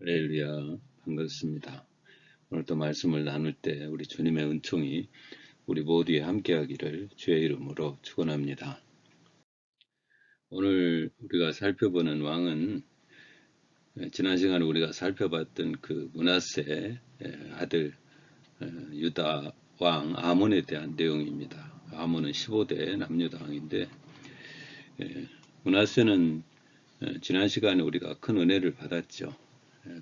할렐루야, 반갑습니다. 오늘도 말씀을 나눌 때 우리 주님의 은총이 우리 모두에 함께하기를 주의 이름으로 축원합니다. 오늘 우리가 살펴보는 왕은 지난 시간에 우리가 살펴봤던 그 므낫세 아들 유다 왕 아몬에 대한 내용입니다. 아몬은 15대 남유다 왕인데 므낫세는 지난 시간에 우리가 큰 은혜를 받았죠.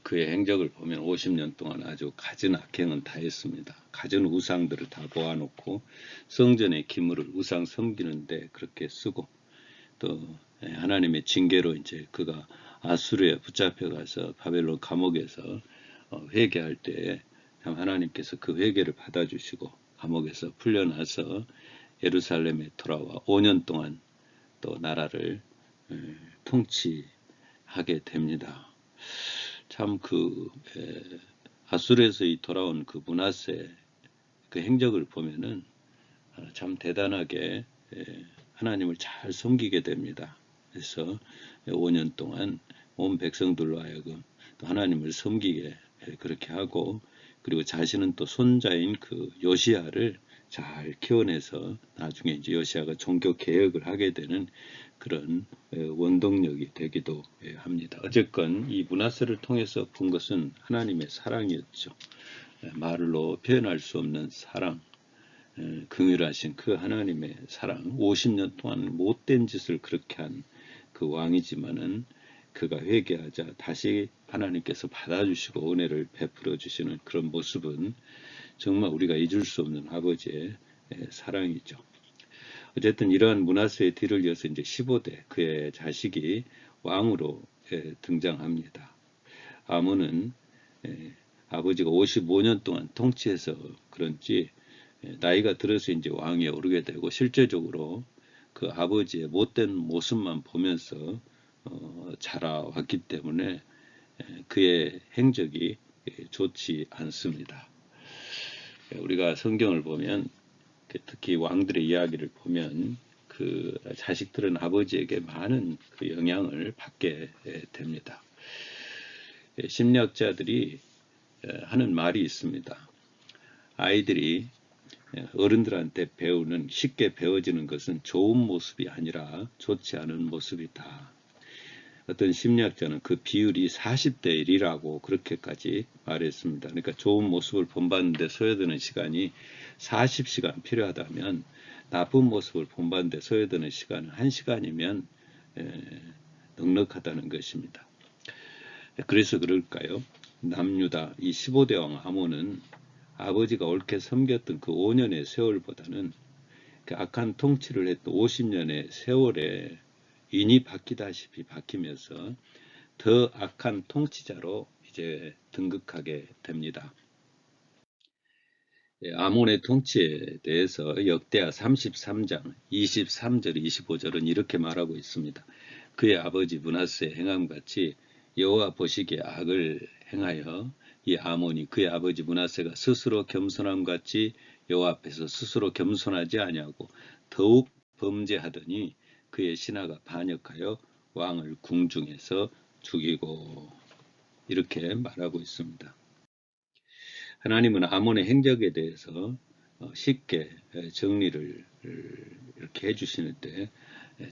그의 행적을 보면 50년 동안 아주 갖은 악행은 다 했습니다. 갖은 우상들을 다 모아놓고 성전의 기물을 우상 섬기는데 그렇게 쓰고 또 하나님의 징계로 이제 그가 아수르에 붙잡혀가서 바벨론 감옥에서 회개할 때 참 하나님께서 그 회개를 받아주시고 감옥에서 풀려나서 예루살렘에 돌아와 5년 동안 또 나라를 통치하게 됩니다. 참 아수르에서 돌아온 그 므낫세 그 행적을 보면은 참 대단하게 하나님을 잘 섬기게 됩니다. 그래서 5년 동안 온 백성들로 하여금 또 하나님을 섬기게 그렇게 하고 그리고 자신은 또 손자인 그 요시야를 잘 키워내서 나중에 이제 요시야가 종교 개혁을 하게 되는 그런 원동력이 되기도 합니다. 어쨌건 이 므낫세를 통해서 본 것은 하나님의 사랑이었죠. 말로 표현할 수 없는 사랑, 긍휼하신 그 하나님의 사랑, 50년 동안 못된 짓을 그렇게 한 그 왕이지만은 그가 회개하자 다시 하나님께서 받아주시고 은혜를 베풀어 주시는 그런 모습은 정말 우리가 잊을 수 없는 아버지의 사랑이죠. 어쨌든 이러한 므낫세의 뒤를 이어서 이제 15대 그의 자식이 왕으로 등장합니다. 아몬은 아버지가 55년 동안 통치해서 그런지 나이가 들어서 이제 왕위에 오르게 되고 실제적으로 그 아버지의 못된 모습만 보면서 자라왔기 때문에 그의 행적이 좋지 않습니다. 우리가 성경을 보면 특히 왕들의 이야기를 보면 그 자식들은 아버지에게 많은 그 영향을 받게 됩니다. 심리학자들이 하는 말이 있습니다. 아이들이 어른들한테 배우는 쉽게 배워지는 것은 좋은 모습이 아니라 좋지 않은 모습이다. 어떤 심리학자는 그 비율이 40대 1이라고 그렇게까지 말했습니다. 그러니까 좋은 모습을 본받는데 소요되는 시간이 40시간 필요하다면 나쁜 모습을 본받는데 소요되는 시간은 1시간이면 넉넉하다는 것입니다. 그래서 그럴까요? 남유다 이 15대 왕 아몬은 아버지가 옳게 섬겼던 그 5년의 세월보다는 그 악한 통치를 했던 50년의 세월에 인이 바뀌다시피 바뀌면서 더 악한 통치자로 이제 등극하게 됩니다. 아몬의 통치에 대해서 역대하 33장 23절 25절은 이렇게 말하고 있습니다. 그의 아버지 므낫세의 행함같이 여호와 보시기에 악을 행하여 이 아몬이 그의 아버지 므낫세가 스스로 겸손함같이 여호와 앞에서 스스로 겸손하지 아니하고 더욱 범죄하더니 그의 신하가 반역하여 왕을 궁중에서 죽이고 이렇게 말하고 있습니다. 하나님은 아몬의 행적에 대해서 쉽게 정리를 이렇게 해주시는데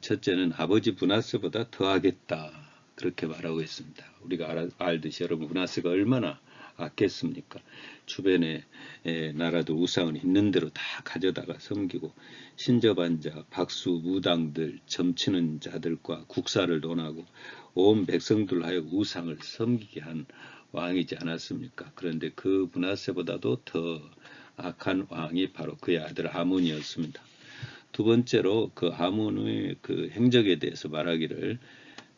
첫째는 아버지 므낫세보다 더하겠다 그렇게 말하고 있습니다. 우리가 알듯이 여러분 므낫세가 얼마나 악했습니까? 주변에 나라도 우상을 있는 대로 다 가져다가 섬기고 신접한 자, 박수, 무당들, 점치는 자들과 국사를 논하고 온 백성들 하여 우상을 섬기게 한 왕이지 않았습니까? 그런데 그 므낫세보다도 더 악한 왕이 바로 그의 아들 아몬이었습니다. 두 번째로 그 아몬의 그 행적에 대해서 말하기를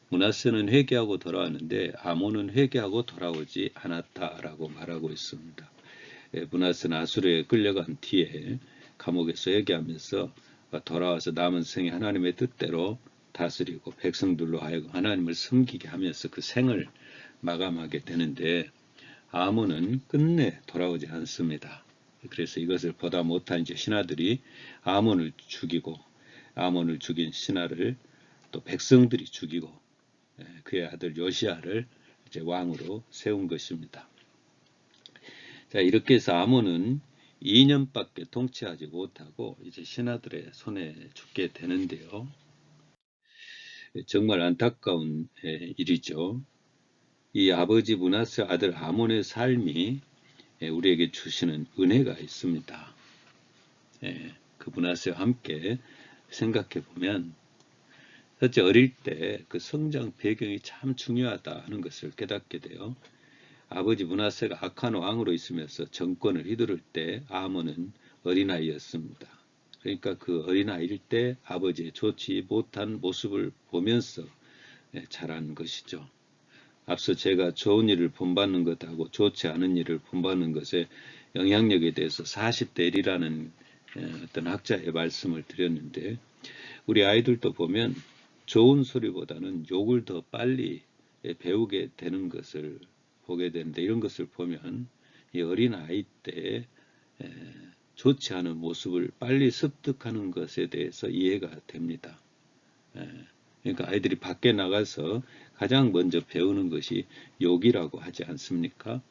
므낫세는 회개하고 돌아왔는데 아몬은 회개하고 돌아오지 않았다라고 말하고 있습니다. 므낫세는 아수르에 끌려간 뒤에 감옥에서 회개하면서 돌아와서 남은 생에 하나님의 뜻대로 다스리고 백성들로 하여금 하나님을 섬기게 하면서 그 생을 마감하게 되는데 아몬은 끝내 돌아오지 않습니다. 그래서 이것을 보다 못한 이제 신하들이 아몬을 죽이고 아몬을 죽인 신하를 또 백성들이 죽이고 그의 아들 요시야를 이제 왕으로 세운 것입니다. 자, 이렇게 해서 아몬은 2년밖에 통치하지 못하고 이제 신하들의 손에 죽게 되는데요. 정말 안타까운 일이죠. 이 아버지 므낫세 아들 아몬의 삶이 우리에게 주시는 은혜가 있습니다. 그 므낫세와 함께 생각해 보면 첫째, 어릴 때 그 성장 배경이 참 중요하다 하는 것을 깨닫게 돼요. 아버지 므낫세가 악한 왕으로 있으면서 정권을 휘두를 때 아몬은 어린아이였습니다. 그러니까 그 어린아이일 때 아버지의 좋지 못한 모습을 보면서 자란 것이죠. 앞서 제가 좋은 일을 본받는 것하고 좋지 않은 일을 본받는 것의 영향력에 대해서 40대 1이라는 어떤 학자의 말씀을 드렸는데, 우리 아이들도 보면 좋은 소리보다는 욕을 더 빨리 배우게 되는 것을 보게 되는데, 이런 것을 보면 이 어린 아이 때 좋지 않은 모습을 빨리 습득하는 것에 대해서 이해가 됩니다. 그러니까 아이들이 밖에 나가서 가장 먼저 배우는 것이 욕이라고 하지 않습니까?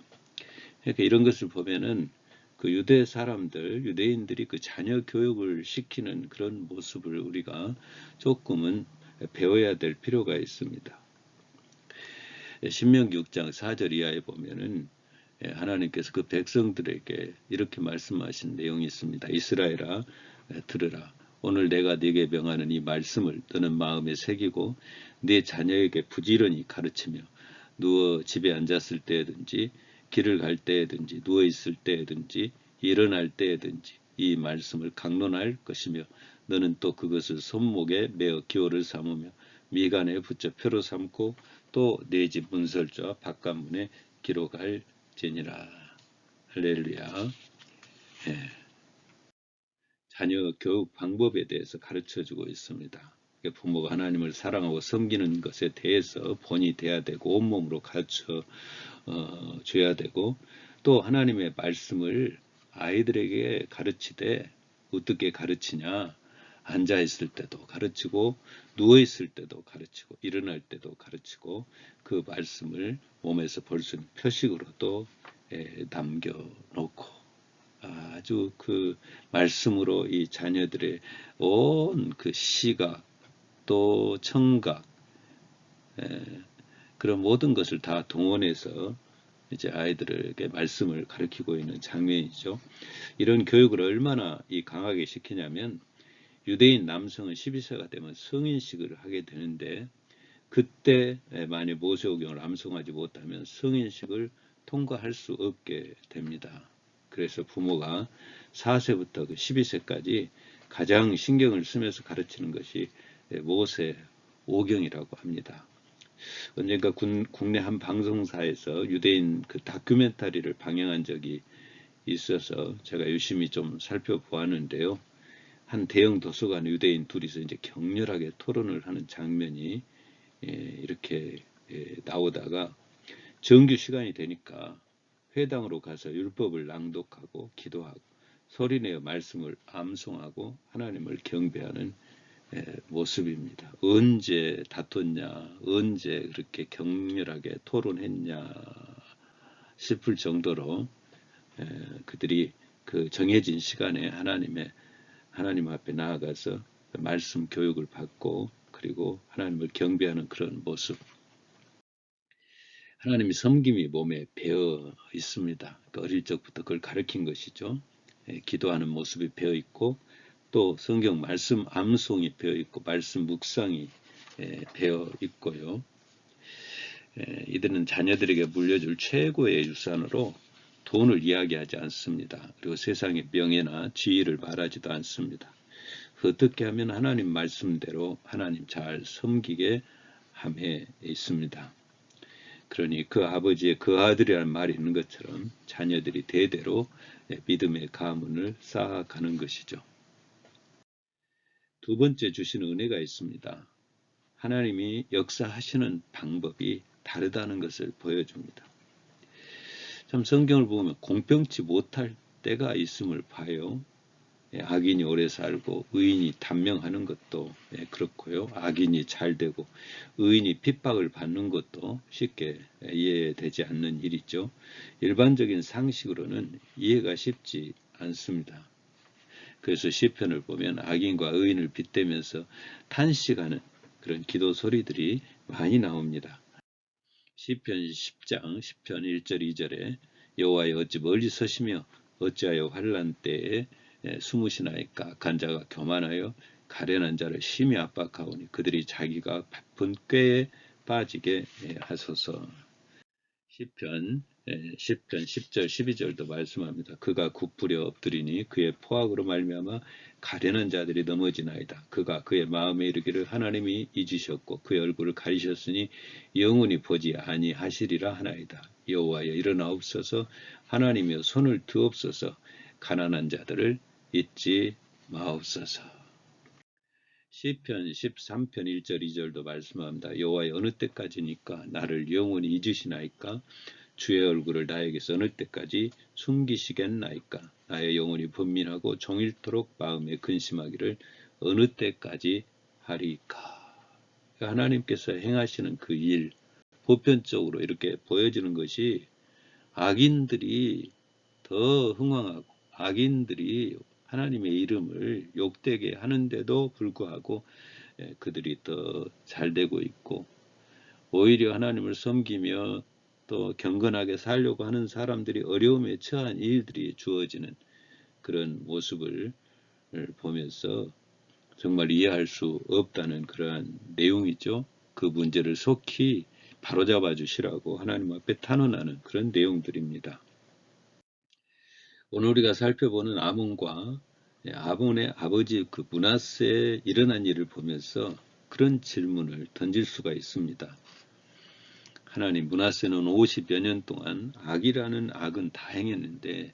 그러니까 이런 것을 보면은 그 유대 사람들, 유대인들이 그 자녀 교육을 시키는 그런 모습을 우리가 조금은 배워야 될 필요가 있습니다. 신명기 6장 4절 이하에 보면은 하나님께서 그 백성들에게 이렇게 말씀하신 내용이 있습니다. 이스라엘아, 들으라. 오늘 내가 네게 명하는 이 말씀을 너는 마음에 새기고 네 자녀에게 부지런히 가르치며 누워 집에 앉았을 때든지 길을 갈 때든지 누워 있을 때든지 일어날 때든지 이 말씀을 강론할 것이며 너는 또 그것을 손목에 메어 기호를 삼으며 미간에 붙여 표로 삼고 또 네 집 문설주와 바깥문에 기록할지니라. 할렐루야. 자녀 교육 방법에 대해서 가르쳐주고 있습니다. 부모가 하나님을 사랑하고 섬기는 것에 대해서 본이 돼야 되고 온몸으로 가르쳐 줘야 되고, 또 하나님의 말씀을 아이들에게 가르치되 어떻게 가르치냐, 앉아 있을 때도 가르치고 누워 있을 때도 가르치고 일어날 때도 가르치고 그 말씀을 몸에서 볼 수 있는 표식으로도 남겨놓고 아주 그 말씀으로 이 자녀들의 온 그 시각 또 청각 그런 모든 것을 다 동원해서 이제 아이들에게 말씀을 가르치고 있는 장면이죠. 이런 교육을 얼마나 강하게 시키냐면 유대인 남성은 12세가 되면 성인식을 하게 되는데, 그때 만약 모세오경을 암송하지 못하면 성인식을 통과할 수 없게 됩니다. 그래서 부모가 4세부터 그 12세까지 가장 신경을 쓰면서 가르치는 것이 모세오경이라고 합니다. 언젠가 국내 한 방송사에서 유대인 그 다큐멘터리를 방영한 적이 있어서 제가 유심히 좀 살펴보았는데요. 한 대형 도서관 유대인 둘이서 이제 격렬하게 토론을 하는 장면이 이렇게 나오다가 정규 시간이 되니까 회당으로 가서 율법을 낭독하고 기도하고 소리내어 말씀을 암송하고 하나님을 경배하는 모습입니다. 언제 다퉜냐, 언제 그렇게 격렬하게 토론했냐 싶을 정도로 그들이 그 정해진 시간에 하나님 앞에 나아가서 말씀 교육을 받고 그리고 하나님을 경배하는 그런 모습. 하나님의 섬김이 몸에 배어 있습니다. 어릴 적부터 그걸 가르친 것이죠. 기도하는 모습이 배어 있고 또 성경 말씀 암송이 배어 있고 말씀 묵상이 배어 있고요. 이들은 자녀들에게 물려줄 최고의 유산으로 돈을 이야기하지 않습니다. 그리고 세상의 명예나 지위를 말하지도 않습니다. 어떻게 하면 하나님 말씀대로 하나님 잘 섬기게 함에 있습니다. 그러니 그 아버지의 그 아들이라는 말이 있는 것처럼 자녀들이 대대로 믿음의 가문을 쌓아가는 것이죠. 두 번째 주시는 은혜가 있습니다. 하나님이 역사하시는 방법이 다르다는 것을 보여줍니다. 참 성경을 보면 공평치 못할 때가 있음을 봐요. 악인이 오래 살고 의인이 단명하는 것도 그렇고요. 악인이 잘 되고 의인이 핍박을 받는 것도 쉽게 이해되지 않는 일이죠. 일반적인 상식으로는 이해가 쉽지 않습니다. 그래서 시편을 보면 악인과 의인을 빗대면서 탄식하는 그런 기도 소리들이 많이 나옵니다. 시편 10장 10편 1절 2절에 여호와여 어찌 멀리 서시며 어찌하여 환난 때에 숨으시나이까. 악한 자가 교만하여 가련한 자를 심히 압박하오니 그들이 자기가 바쁜 꾀에 빠지게 하소서. 시편 10절 12절도 말씀합니다. 그가 굽부려 엎드리니 그의 포악으로 말미암아 가련한 자들이 넘어지나이다. 그가 그의 마음에 이르기를 하나님이 잊으셨고 그의 얼굴을 가리셨으니 영원히 보지 아니하시리라 하나이다. 여호와여 일어나옵소서. 하나님이여 손을 드옵소서. 가난한 자들을 잊지 마옵소서. 시편 13편 1절 2절도 말씀합니다. 여호와여 어느 때까지니까 나를 영원히 잊으시나이까. 주의 얼굴을 나에게서 어느 때까지 숨기시겠나이까. 나의 영혼이 번민하고 종일토록 마음에 근심하기를 어느 때까지 하리까. 하나님께서 행하시는 그 일, 보편적으로 이렇게 보여지는 것이 악인들이 더 흥황하고 악인들이 하나님의 이름을 욕되게 하는데도 불구하고 그들이 더 잘되고 있고, 오히려 하나님을 섬기며 또 경건하게 살려고 하는 사람들이 어려움에 처한 일들이 주어지는 그런 모습을 보면서 정말 이해할 수 없다는 그러한 내용이죠. 그 문제를 속히 바로잡아 주시라고 하나님 앞에 탄원하는 그런 내용들입니다. 오늘 우리가 살펴보는 아몬과 아몬의 아버지 그 므낫세에 일어난 일을 보면서 그런 질문을 던질 수가 있습니다. 하나님, 므낫세는 50여 년 동안 악이라는 악은 다 행했는데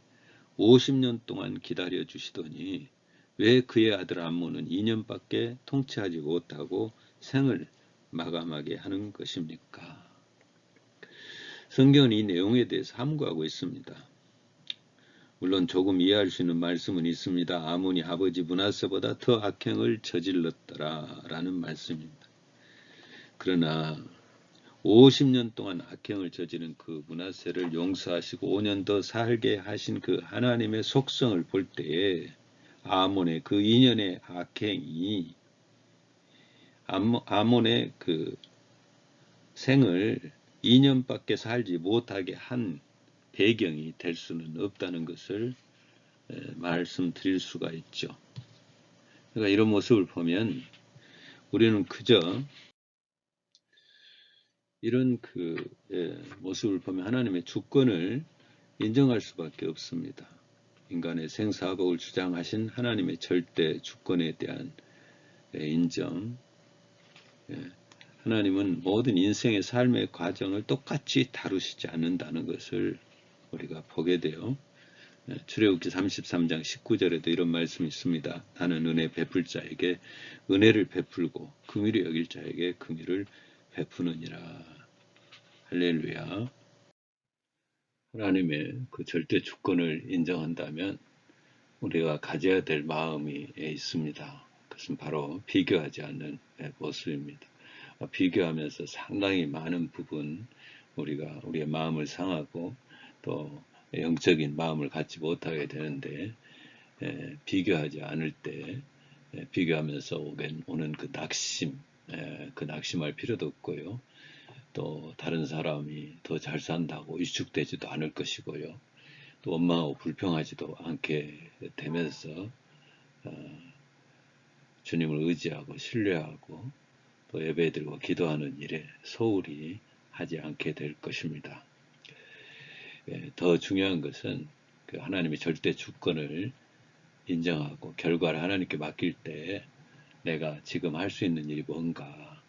50년 동안 기다려 주시더니 왜 그의 아들 암몬은 2년밖에 통치하지 못하고 생을 마감하게 하는 것입니까? 성경은 이 내용에 대해서 함구하고 있습니다. 물론 조금 이해할 수 있는 말씀은 있습니다. 아몬이 아버지 므낫세보다 더 악행을 저질렀더라 라는 말씀입니다. 그러나 50년 동안 악행을 저지른 그 므낫세를 용서하시고 5년 더 살게 하신 그 하나님의 속성을 볼 때에 아몬의 그 2년의 악행이 아몬의 그 생을 2년밖에 살지 못하게 한 배경이 될 수는 없다는 것을 말씀드릴 수가 있죠. 그러니까 이런 모습을 보면 우리는 그저 이런 모습을 보면 하나님의 주권을 인정할 수밖에 없습니다. 인간의 생사복을 주장하신 하나님의 절대 주권에 대한 인정. 하나님은 모든 인생의 삶의 과정을 똑같이 다루시지 않는다는 것을 우리가 보게 돼요. 출애굽기 33장 19절에도 이런 말씀이 있습니다. 나는 은혜 베풀 자에게 은혜를 베풀고 긍휼히 여길 자에게 긍휼을 베푸느니라. 할렐루야. 하나님의 그 절대 주권을 인정한다면 우리가 가져야 될 마음이 있습니다. 그것은 바로 비교하지 않는 모습입니다. 비교하면서 상당히 많은 부분 우리가 우리의 마음을 상하고 또 영적인 마음을 갖지 못하게 되는데, 비교하지 않을 때 비교하면서 오는 그 낙심, 그 낙심할 필요도 없고요. 또 다른 사람이 더 잘 산다고 위축되지도 않을 것이고요. 또 원망하고 불평하지도 않게 되면서 주님을 의지하고 신뢰하고 또 예배드리고 기도하는 일에 소홀히 하지 않게 될 것입니다. 더 중요한 것은 그 하나님의 절대 주권을 인정하고 결과를 하나님께 맡길 때 내가 지금 할 수 있는 일이 뭔가,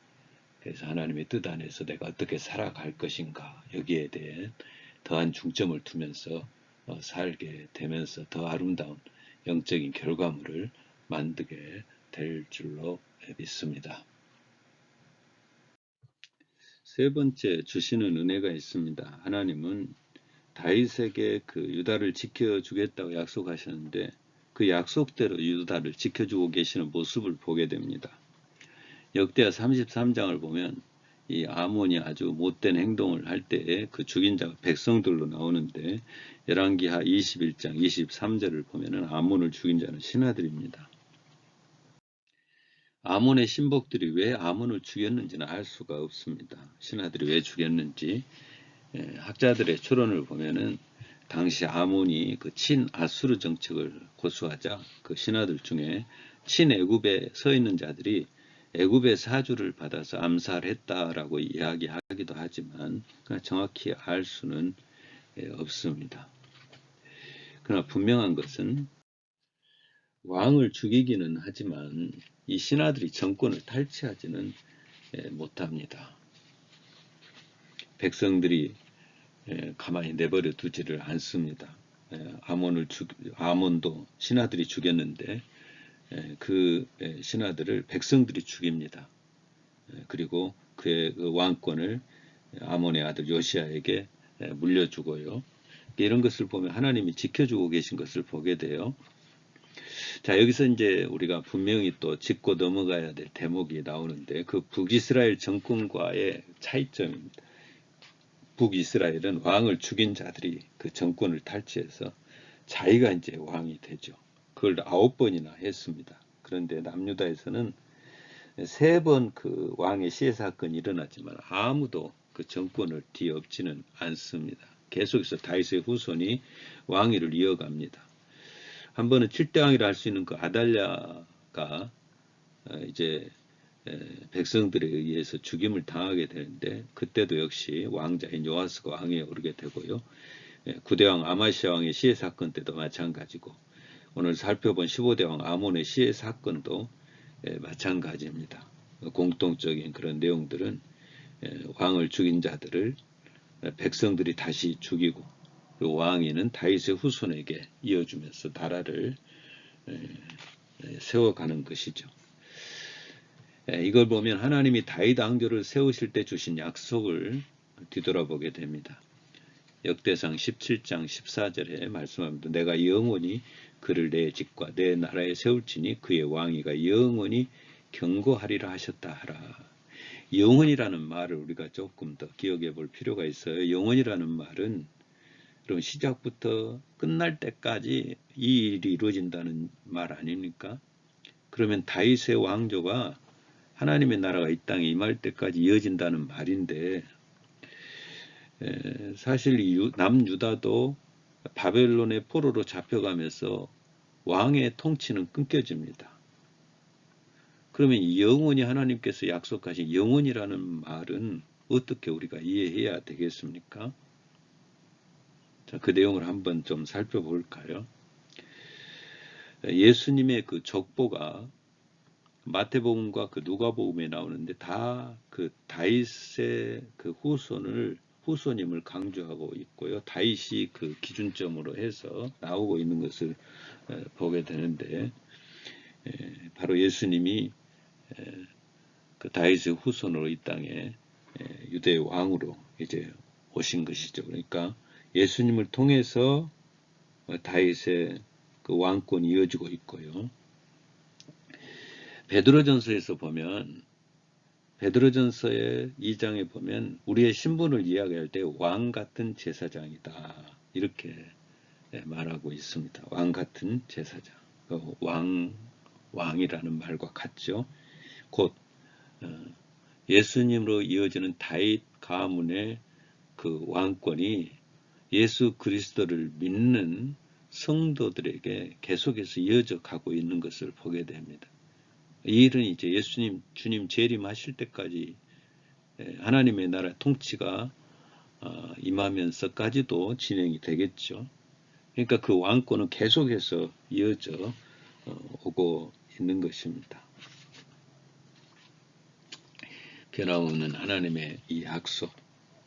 그래서 하나님의 뜻 안에서 내가 어떻게 살아갈 것인가, 여기에 대해 더한 중점을 두면서 살게 되면서 더 아름다운 영적인 결과물을 만들게 될 줄로 믿습니다. 세 번째, 주시는 은혜가 있습니다. 하나님은 다윗에게 그 유다를 지켜주겠다고 약속하셨는데 그 약속대로 유다를 지켜주고 계시는 모습을 보게 됩니다. 역대하 33장을 보면 이 아몬이 아주 못된 행동을 할 때에 그 죽인 자가 백성들로 나오는데 열왕기하 21장 23절을 보면은 아몬을 죽인 자는 신하들입니다. 아몬의 신복들이 왜 아몬을 죽였는지는 알 수가 없습니다. 신하들이 왜 죽였는지 학자들의 추론을 보면은 당시 아몬이 그 친아수르 정책을 고수하자 그 신하들 중에 친애굽에 서 있는 자들이 애굽의 사주를 받아서 암살했다라고 이야기하기도 하지만 정확히 알 수는 없습니다. 그러나 분명한 것은 왕을 죽이기는 하지만 이 신하들이 정권을 탈취하지는 못합니다. 백성들이 가만히 내버려 두지를 않습니다. 아몬도 신하들이 죽였는데 그 신하들을 백성들이 죽입니다. 그리고 그의 그 왕권을 아몬의 아들 요시아에게 물려주고요. 이런 것을 보면 하나님이 지켜주고 계신 것을 보게 돼요. 자, 여기서 이제 우리가 분명히 또 짚고 넘어가야 될 대목이 나오는데 그 북이스라엘 정권과의 차이점입니다. 북이스라엘은 왕을 죽인 자들이 그 정권을 탈취해서 자기가 이제 왕이 되죠. 그걸 9번이나 했습니다. 그런데 남유다에서는 3번 그 왕의 시해 사건이 일어났지만 아무도 그 정권을 뒤엎지는 않습니다. 계속해서 다윗의 후손이 왕위를 이어갑니다. 한 번은 7대 왕이라 할 수 있는 그 아달랴가 이제 백성들에 의해서 죽임을 당하게 되는데 그때도 역시 왕자인 요아스가 왕위에 오르게 되고요. 9대 왕 아마시아 왕의 시해 사건 때도 마찬가지고 오늘 살펴본 15대 왕 아몬의 시해 사건도 마찬가지입니다. 공통적인 그런 내용들은 왕을 죽인 자들을 백성들이 다시 죽이고 그 왕위는 다윗의 후손에게 이어주면서 나라를 세워가는 것이죠. 이걸 보면 하나님이 다윗 왕조를 세우실 때 주신 약속을 뒤돌아보게 됩니다. 역대상 17장 14절에 말씀합니다. 내가 영원히 그를 내 집과 내 나라에 세울지니 그의 왕위가 영원히 견고하리라 하셨다 하라. 영원이라는 말을 우리가 조금 더 기억해 볼 필요가 있어요. 영원이라는 말은 그럼 시작부터 끝날 때까지 이 일이 이루어진다는 말 아닙니까? 그러면 다윗의 왕조가 하나님의 나라가 이 땅에 임할 때까지 이어진다는 말인데 사실 남유다도 바벨론의 포로로 잡혀가면서 왕의 통치는 끊겨집니다. 그러면 영원히 하나님께서 약속하신 영원이라는 말은 어떻게 우리가 이해해야 되겠습니까? 자, 그 내용을 한번 좀 살펴볼까요? 예수님의 그 족보가 마태복음과 그 누가복음에 나오는데 다 그 다윗의 그 후손임을 강조하고 있고요. 다윗이 그 기준점으로 해서 나오고 있는 것을 보게 되는데 바로 예수님이 그 다윗의 후손으로 이 땅에 유대의 왕으로 이제 오신 것이죠. 그러니까 예수님을 통해서 다윗의 그 왕권이 이어지고 있고요. 베드로전서에서 보면 베드로전서의 2장에 보면 우리의 신분을 이야기할 때 왕 같은 제사장이다 이렇게 말하고 있습니다. 왕 같은 제사장, 왕이라는 말과 같죠. 곧 예수님으로 이어지는 다윗 가문의 그 왕권이 예수 그리스도를 믿는 성도들에게 계속해서 이어져 가고 있는 것을 보게 됩니다. 이 일은 이제 예수님 주님 재림하실 때까지 하나님의 나라 통치가 임하면서까지도 진행이 되겠죠. 그러니까 그 왕권은 계속해서 이어져 오고 있는 것입니다. 변함없는 하나님의 이 약속,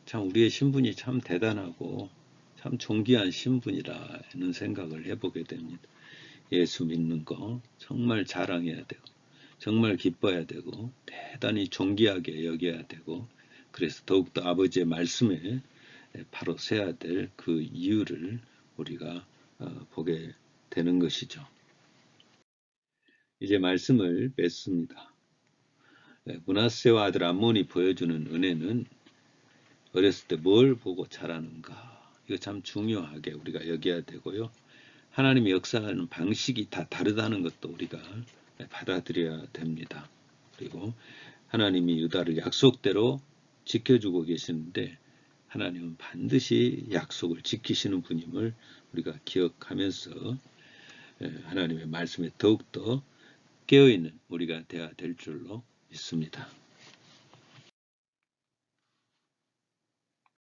참 우리의 신분이 참 대단하고 참 존귀한 신분이라는 생각을 해보게 됩니다. 예수 믿는 거 정말 자랑해야 되고 정말 기뻐해야 되고 대단히 존귀하게 여겨야 되고 그래서 더욱더 아버지의 말씀에 바로 서야 될 그 이유를 우리가 보게 되는 것이죠. 이제 말씀을 맺습니다. 므낫세와 아들 암몬이 보여주는 은혜는 어렸을 때 뭘 보고 자라는가, 이거 참 중요하게 우리가 여겨야 되고요. 하나님이 역사하는 방식이 다 다르다는 것도 우리가 받아들여야 됩니다. 그리고 하나님이 유다를 약속대로 지켜주고 계시는데 하나님은 반드시 약속을 지키시는 분임을 우리가 기억하면서 하나님의 말씀에 더욱더 깨어있는 우리가 되어야 될 줄로 믿습니다.